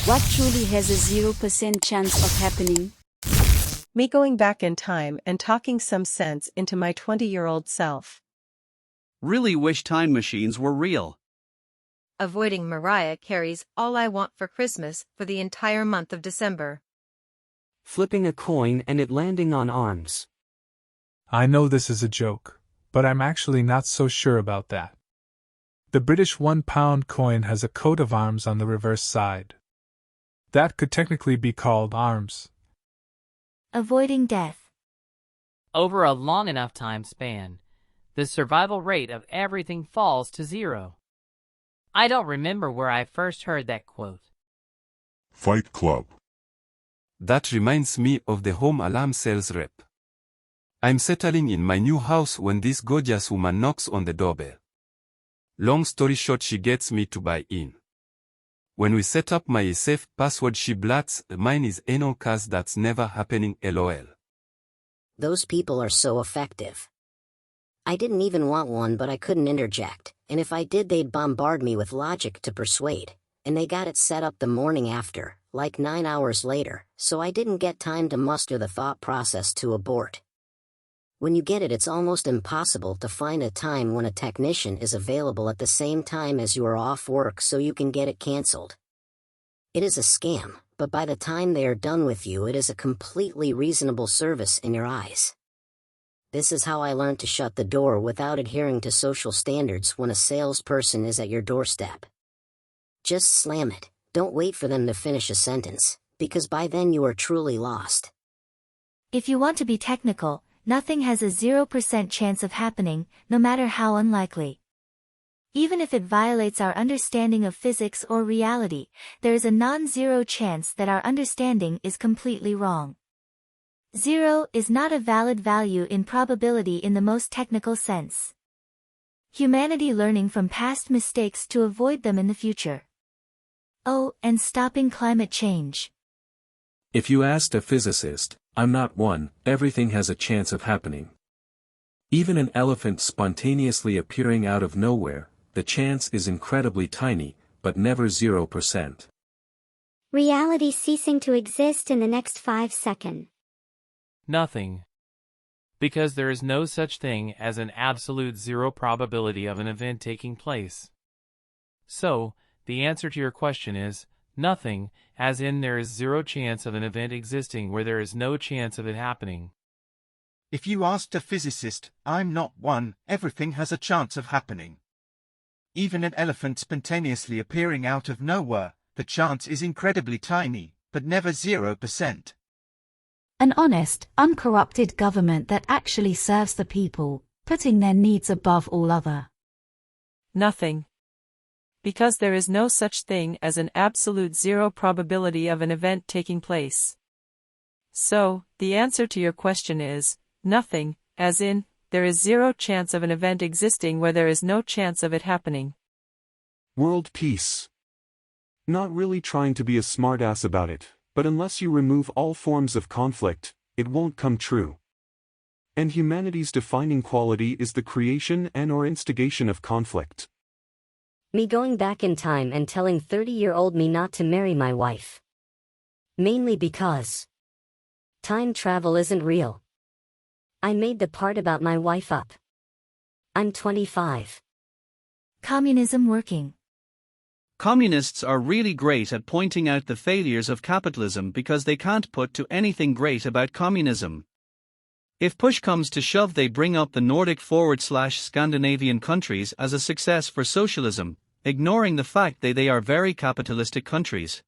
What truly has a 0% chance of happening? Me going back in time and talking some sense into my 20-year-old self. Really wish time machines were real. Avoiding Mariah Carey's All I Want for Christmas for the entire month of December. Flipping a coin and it landing on arms. I know this is a joke, but I'm actually not so sure about that. The British £1 coin has a coat of arms on the reverse side. That could technically be called arms. Avoiding death. Over a long enough time span, the survival rate of everything falls to 0. I don't remember where I first heard that quote. Fight Club. That reminds me of the home alarm sales rep. I'm settling in my new house when this gorgeous woman knocks on the doorbell. Long story short, she gets me to buy in. When we set up my safe password, she blats, "Mine is anal cause that's never happening, lol." Those people are so effective. I didn't even want one, but I couldn't interject, and if I did they'd bombard me with logic to persuade, and they got it set up the morning after, like 9 hours later, so I didn't get time to muster the thought process to abort. When you get it, it's almost impossible to find a time when a technician is available at the same time as you are off work so you can get it cancelled. It is a scam, but by the time they are done with you, it is a completely reasonable service in your eyes. This is how I learned to shut the door without adhering to social standards when a salesperson is at your doorstep. Just slam it, don't wait for them to finish a sentence, because by then you are truly lost. If you want to be technical, nothing has a 0% chance of happening, no matter how unlikely. Even if it violates our understanding of physics or reality, there is a non-zero chance that our understanding is completely wrong. 0 is not a valid value in probability in the most technical sense. Humanity learning from past mistakes to avoid them in the future. Oh, and stopping climate change. If you asked a physicist, I'm not one, everything has a chance of happening. Even an elephant spontaneously appearing out of nowhere, the chance is incredibly tiny, but never 0%. Reality ceasing to exist in the next 5 seconds. Nothing. Because there is no such thing as an absolute 0 probability of an event taking place. So, the answer to your question is, nothing, as in there is 0 chance of an event existing where there is no chance of it happening. If you asked a physicist, I'm not one, everything has a chance of happening. Even an elephant spontaneously appearing out of nowhere, the chance is incredibly tiny, but never 0%. An honest, uncorrupted government that actually serves the people, putting their needs above all other. Nothing. Because there is no such thing as an absolute 0 probability of an event taking place. So, the answer to your question is, nothing, as in, there is 0 chance of an event existing where there is no chance of it happening. World peace. Not really trying to be a smartass about it, but unless you remove all forms of conflict, it won't come true. And humanity's defining quality is the creation and/or instigation of conflict. Me going back in time and telling 30-year-old me not to marry my wife. Mainly because time travel isn't real. I made the part about my wife up. I'm 25. Communism working. Communists are really great at pointing out the failures of capitalism because they can't put to anything great about communism. If push comes to shove, they bring up the Nordic/Scandinavian countries as a success for socialism, ignoring the fact that they are very capitalistic countries.